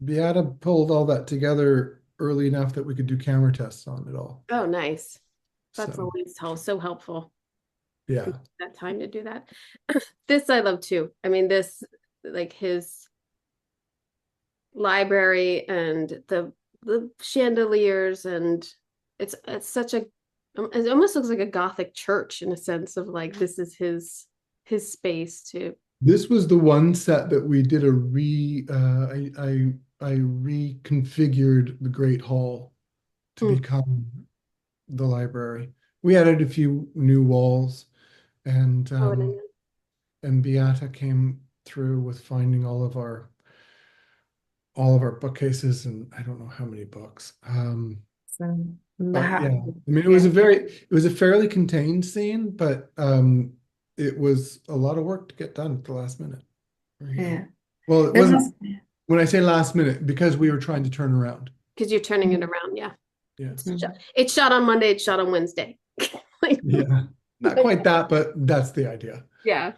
Beata pulled all that together early enough that we could do camera tests on it all. Oh, nice. That's So, always so helpful. yeah. That time to do that. This I love too. I mean, this, like his library and the chandeliers, and it's such a, it almost looks like a Gothic church in a sense of like this is his space to. This was the one set that we did I reconfigured the Great Hall to Mm. become the library. We added a few new walls, and Oh, and then- Beata came through with finding all of our bookcases, and I don't know how many books. So, But yeah, I mean, yeah. it was a fairly contained scene, but it was a lot of work to get done at the last minute. Yeah. Well, it There was, wasn't when I say last minute because we were trying to turn around. because you're turning it around. Yeah. Yes. It's shot on Monday, it's shot on Wednesday. Like, Yeah. Not quite that, but that's the idea. yeah.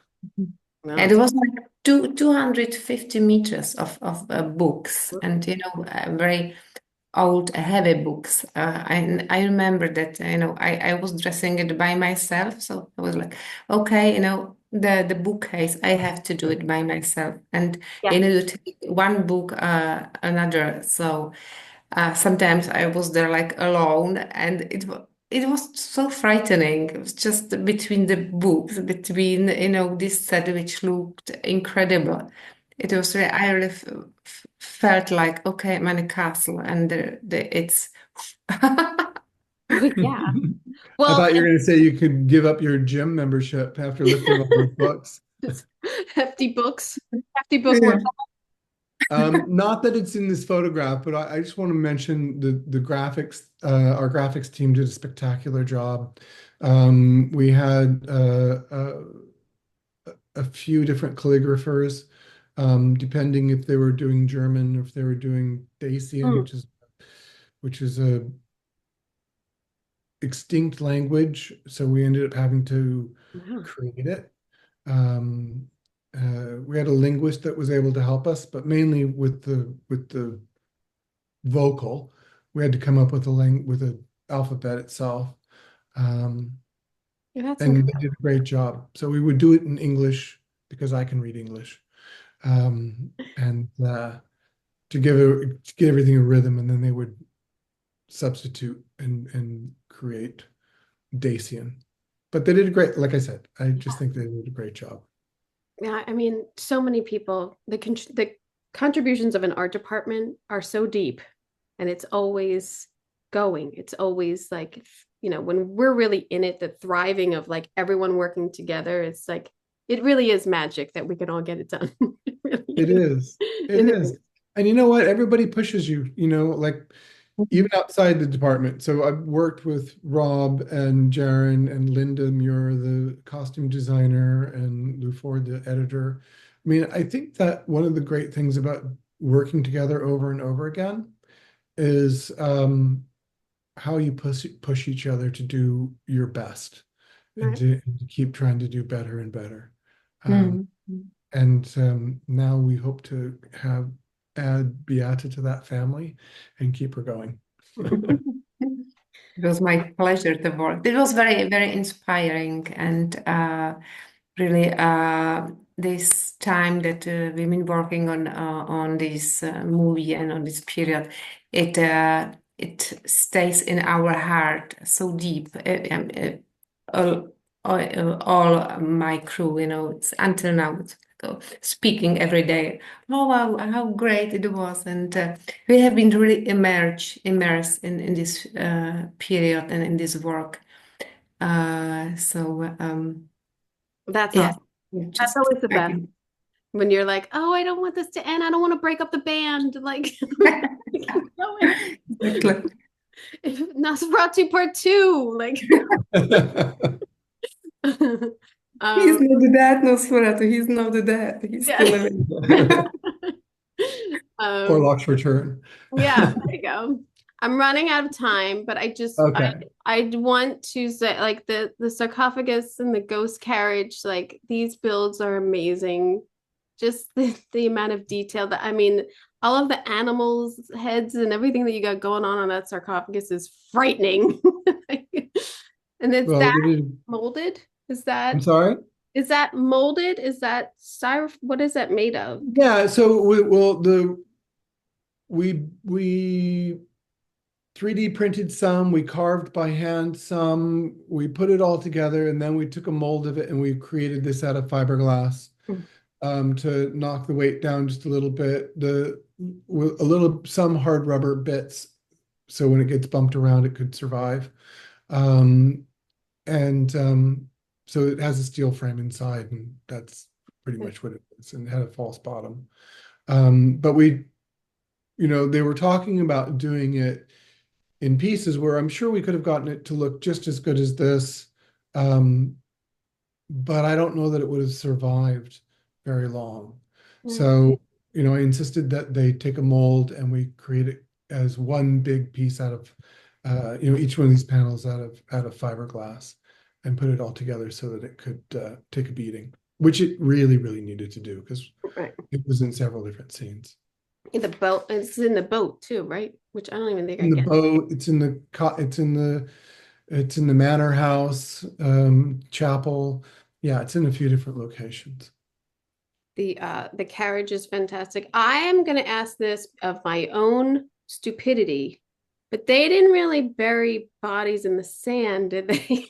No, and it was like 250 meters of books, and very old, heavy books. I remember that, I was dressing it by myself, so I was like, okay, the bookcase, I have to do it by myself, and yeah. you take one book, another. So sometimes I was there like alone, and it was so frightening. It was just between the books, between this set which looked incredible. It was really, I really felt like, okay, I'm in a castle, and it's Yeah. I Well, thought you were going to say you could give up your gym membership after lifting all those books. hefty books, hefty book yeah. work. Not that it's in this photograph, but I just want to mention the graphics. Our graphics team did a spectacular job. We had a few different calligraphers, depending if they were doing German or if they were doing Dacian, Mm. which is a extinct language. So we ended up having to Yeah. create it. We had a linguist that was able to help us, but mainly with the vocal, we had to come up with a alphabet itself. Um, Yeah, that's and incredible. they did a great job. So we would do it in English because I can read English, and to give everything a rhythm, and then they would substitute and create Dacian. But they did a great, like I said, I just think they did a great job. Yeah, I mean, so many people, the contributions of an art department are so deep, and it's always going. It's always like, when we're really in it, the thriving of like everyone working together, it's like it really is magic that we can all get it done. It really It is. is. It It is. is. And you know what? Everybody pushes you, like even outside the department. So I've worked with Rob and Jaron and Linda Muir, the costume designer, and Lou Ford, the editor. I mean, I think that one of the great things about working together over and over again is how you push each other to do your best and Right. to keep trying to do better and better. Um, Mm. and now we hope to add Beata to that family and keep her going. It was my pleasure to work. It was very, very inspiring and really this time that we've been working on this movie and on this period, it stays in our heart so deep. All, all my crew, it's until now. It's speaking every day. Oh wow, how great it was, and we have been really immersed in this period and in this work. So That's yeah, awesome. we're That's just always the I best. can. When you're like, oh, I don't want this to end. I don't want to break up the band. Like, keep going. Exactly. Nosferatu Part 2. Like, He's um, not dead, Nosferatu. He's not dead. He's yeah. still living. um, Orlok's return. yeah, there you go. I'm running out of time, but Okay. I want to say like the sarcophagus and the ghost carriage, like these builds are amazing. Just the amount of detail that I mean, all of the animals' heads and everything that you got going on that sarcophagus is frightening. And it's Well, that we did. molded? I'm sorry. Is that molded? Is that styrofoam? What is that made of? Yeah. So we 3D printed some, we carved by hand some, we put it all together, and then we took a mold of it and we created this out of fiberglass to knock the weight down just a little bit. Some hard rubber bits, so when it gets bumped around, it could survive. Um, and so it has a steel frame inside, and that's pretty much what it is, and it had a false bottom. But they were talking about doing it in pieces where I'm sure we could have gotten it to look just as good as this. But I don't know that it would have survived very long. Mm. So, I insisted that they take a mold and we create it as one big piece out of, each one of these panels out of fiberglass and put it all together so that it could take a beating, which it really, really needed to do because Right. it was in several different scenes. In the boat, it's in the boat too, right? Which I don't even think I In the get. boat, it's in the manor house, chapel. Yeah, it's in a few different locations. The carriage is fantastic. I am gonna ask this of my own stupidity, but they didn't really bury bodies in the sand, did they?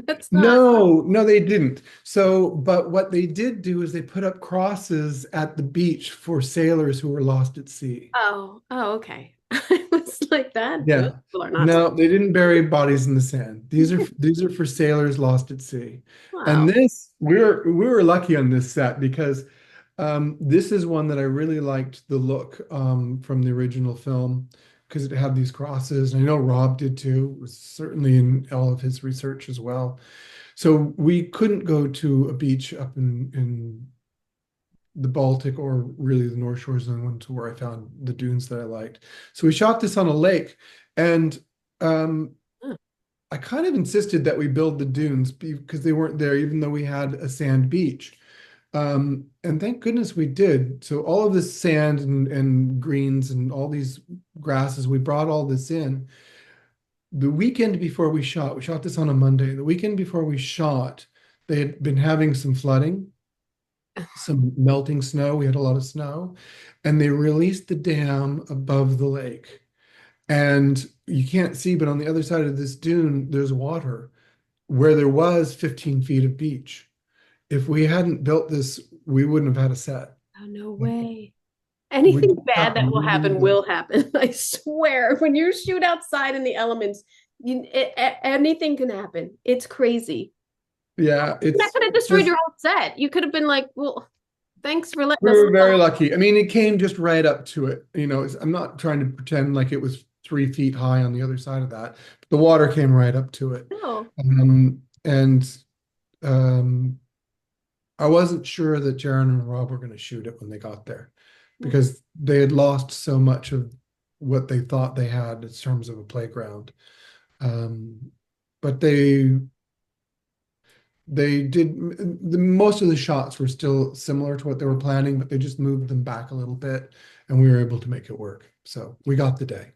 That's not. No, no, they didn't. So, but what they did do is they put up crosses at the beach for sailors who were lost at sea. Oh, okay. I was like that. Those Yeah. people are not. No, they didn't bury bodies in the sand. These are for sailors lost at sea. And Wow. this we were lucky on this set because this is one that I really liked the look from the original film because it had these crosses. And I know Rob did too, was certainly in all of his research as well. So we couldn't go to a beach up in the Baltic or really the North Shores and one to where I found the dunes that I liked. So we shot this on a lake, and Huh. I kind of insisted that we build the dunes because they weren't there, even though we had a sand beach. And thank goodness we did. So all of this sand and greens and all these grasses, we brought all this in. The weekend before we shot this on a Monday. The weekend before we shot, they had been having some flooding, some melting snow. We had a lot of snow, and they released the dam above the lake. And you can't see, but on the other side of this dune, there's water where there was 15 feet of beach. If we hadn't built this, we wouldn't have had a set. Oh, no way. We Anything just bad that happened will really happen well. will happen. I swear. When you shoot outside in the elements, anything can happen. It's crazy. Yeah, That it's could have destroyed just your whole set. You could have been like, well, thanks for letting we us were very know. lucky. I mean, it came just right up to it. I'm not trying to pretend like it was 3 feet high on the other side of that. The water came right up to it. No. And I wasn't sure that Jaron and Rob were going to shoot it when they got there because they had lost so much of what they thought they had in terms of a playground. But they did most of the shots were still similar to what they were planning, but they just moved them back a little bit and we were able to make it work. So we got the day.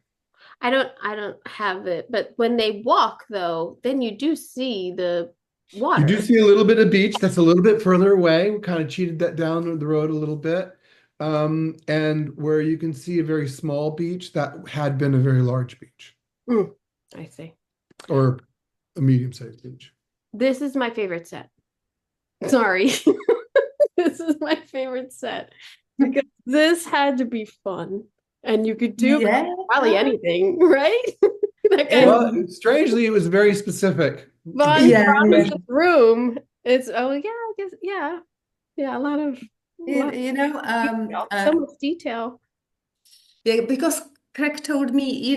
I don't have it, but when they walk though, then you do see the You do water. see a little bit of beach that's a little bit further away. We kind of cheated that down the road a little bit. And where you can see a very small beach that had been a very large beach I see. or a medium-sized beach. This is my favorite set. Sorry. This is my favorite set because this had to be fun and you could do Yeah. probably anything, right? That guy's Well, strangely, it was very specific. fun Yeah, from yeah. the room. It's I guess a lot of so much detail. Yeah, because Craig told me,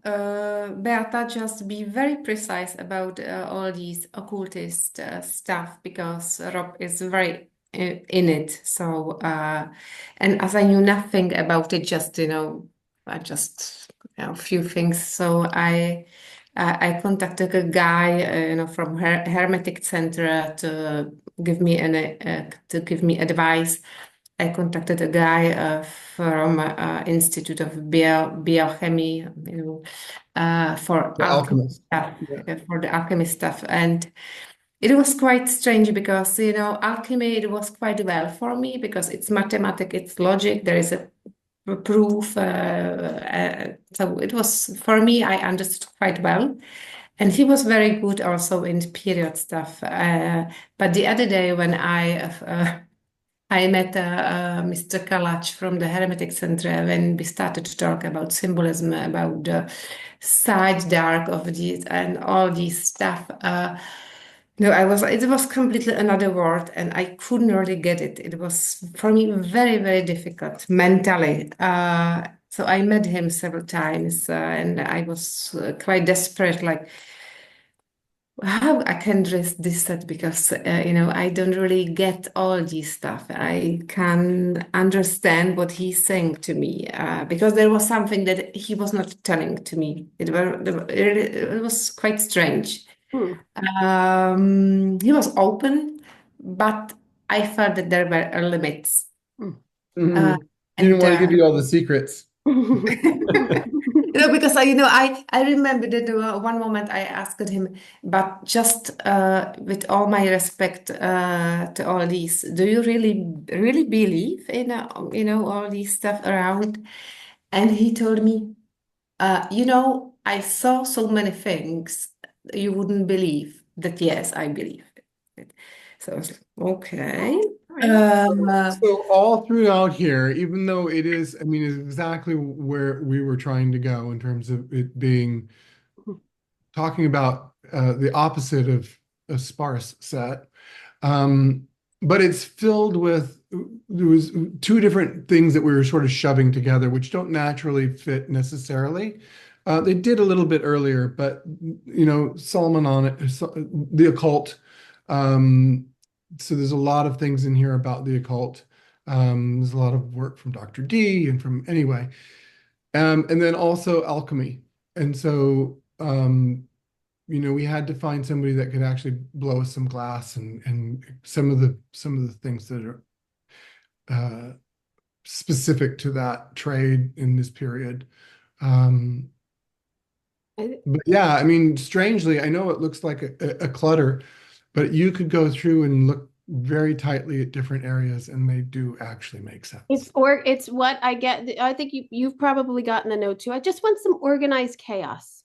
Beata, just be very precise about all these occultist stuff because Rob is very in it. So, and as I knew nothing about it, just, I just, a few things. So I contacted a guy, from Hermetic Center to give me advice. I contacted a guy from Institute of Biochemy, for The alchemy Alchemist. stuff, Yeah. for the alchemy stuff, and it was quite strange because alchemy it was quite well for me because it's mathematics, it's logic. There is a proof, so it was for me. I understood quite well. And he was very good also in period stuff. But the other day when I met Mr. Kalach from the Hermetic Center when we started to talk about symbolism, about the side dark of these and all these stuff. No, it was completely another world and I couldn't really get it. It was for me very, very difficult mentally. So I met him several times and I was quite desperate, like, how I can dress this set because I don't really get all this stuff. I can understand what he's saying to me because there was something that he was not telling to me. It was quite strange. He was open, but I felt that there were limits. Didn't And want to give you all the secrets. because I remember that one moment I asked him, but just with all my respect to all these, do you really believe in all these stuff around? And he told me, I saw so many things you wouldn't believe that. Yes, I believe it. So I was like, okay. So all throughout here, even though it is, I mean, it's exactly where we were trying to go in terms of it being talking about the opposite of a sparse set. But it's filled with, there was two different things that we were sort of shoving together, which don't naturally fit necessarily. They did a little bit earlier, but Solomon on it, the occult. So there's a lot of things in here about the occult. There's a lot of work from Dr. D and from anyway. And then also alchemy. And so we had to find somebody that could actually blow us some glass and some of the things that are specific to that trade in this period. But yeah, I mean, strangely, I know it looks like a clutter, but you could go through and look very tightly at different areas and they do actually make sense. It's what I get. I think you've probably gotten the note too. I just want some organized chaos.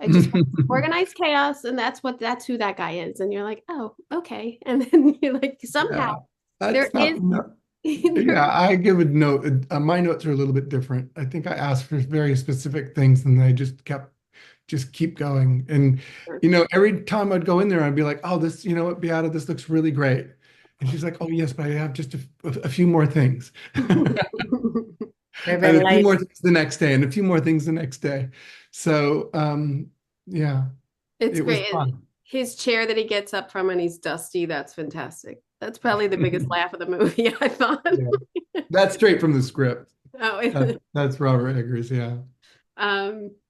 I just want some organized chaos, and that's who that guy is. And you're like, oh, okay. And then you're like, somehow there is. Yeah, I give a note. My notes are a little bit different. I think I asked for very specific things, and they just kept just keep going. And, every time I'd go in there, I'd be like, oh, this, you know what, Beata, this looks really great. And she's like, oh, yes, but I have just a few more things. They And were a few like, more things the next day, and a few more things the next day. So, yeah, It's it was great. And fun. his chair that he gets up from and he's dusty, that's fantastic. That's probably the biggest laugh of the movie, I thought. Yeah, that's straight from the script. Oh, That's Robert Eggers, yeah.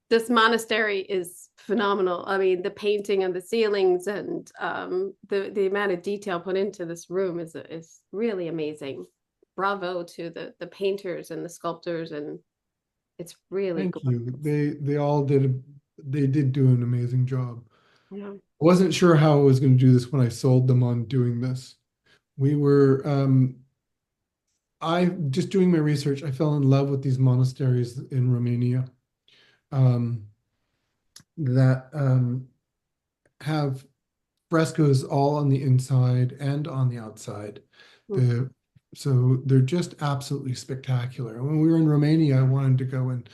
this monastery is phenomenal. I mean, the painting on the ceilings and the amount of detail put into this room is really amazing. Bravo to the painters and the sculptors, and it's really Thank you. gorgeous. They did do an amazing job. Yeah. I wasn't sure how I was going to do this when I sold them on doing this. We were I just doing my research, I fell in love with these monasteries in Romania um, that have frescoes all on the inside and on the outside. The So they're just absolutely spectacular. And when we were in Romania, I wanted to go and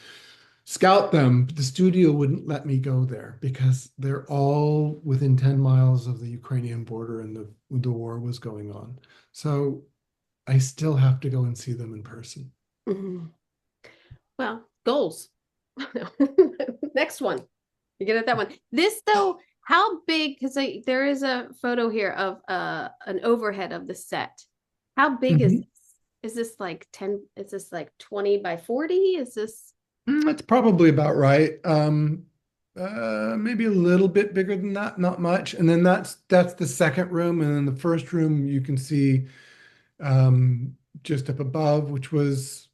scout them, but the studio wouldn't let me go there because they're all within 10 miles of the Ukrainian border and the war was going on. So I still have to go and see them in person. Mhm. Well, goals. Next one. You get at that one. This though, how big? Because there is a photo here of an overhead of the set. How big is Mhm. this? Is this like 10? Is this like 20 by 40? Is this? That's probably about right. Maybe a little bit bigger than that, not much. And then that's the second room, and then the first room you can see just up above, which was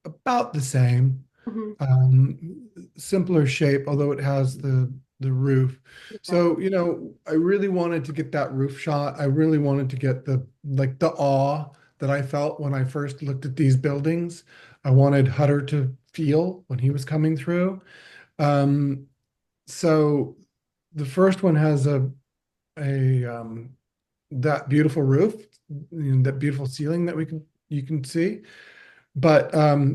about the same, Mhm. simpler shape, although it has the roof. Okay. So, I really wanted to get that roof shot. I really wanted to get the awe that I felt when I first looked at these buildings. I wanted Hutter to feel when he was coming through. Um, so the first one has a that beautiful roof, that beautiful ceiling that you can see. But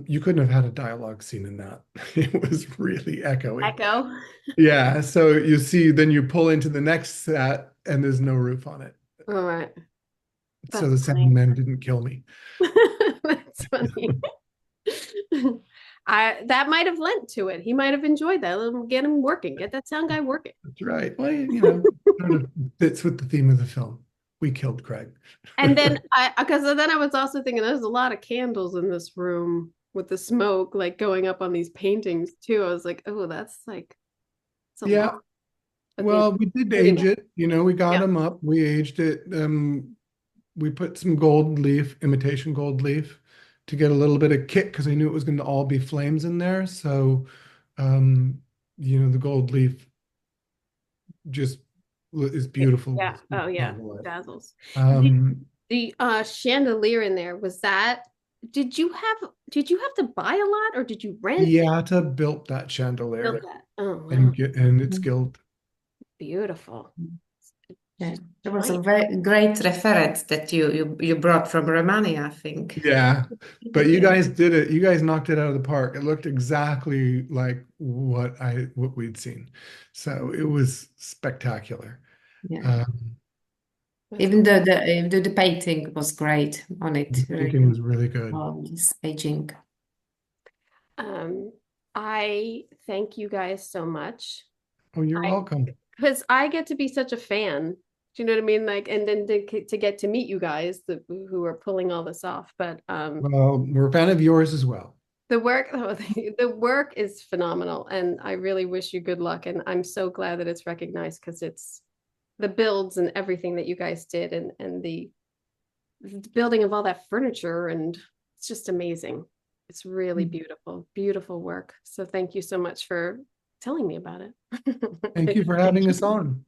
you couldn't have had a dialogue scene in that. It was really echoey. Echo. Yeah, so then you pull into the next set and there's no roof on it. All right. So That's the funny. sound men didn't kill me. That's funny. I that might have lent to it. He might have enjoyed that. Let him get him working. Get that sound guy working. That's right. Well, kind of fits with the theme of the film. We killed Craig. And then because then I was also thinking there's a lot of candles in this room with the smoke like going up on these paintings too. I was like, oh, that's like it's a lot. Yeah, But well, we did age anyway, it. We got yeah. him up. We aged it. We put some imitation gold leaf, to get a little bit of kick because I knew it was going to all be flames in there. So, um, the gold leaf just is beautiful Yeah. with Oh yeah. candlelight. Dazzles. The, Um, the chandelier in there, was that did you have to buy a lot or did you rent? Beata built that Built chandelier that. Oh wow. and it's gilt. Beautiful. yeah, Just there was a giant. very great reference that you brought from Romania, I think. Yeah, but you guys did it. You guys knocked it out of the park. It looked exactly like what we'd seen. So it was spectacular. Yeah. Um, That's Even cool. the painting was great on it. the painting was really good. It's aging. Um, I thank you guys so much. Oh, you're I welcome. because I get to be such a fan. Do you know what I mean? Like, and then to get to meet you guys who are pulling all this off. But Well, we're a fan of yours as well. the work, the work is phenomenal, and I really wish you good luck. And I'm so glad that it's recognized because it's the builds and everything that you guys did, and the building of all that furniture, and it's just amazing. It's really beautiful, beautiful work. So thank you so much for telling me about it. Thank you for having us on.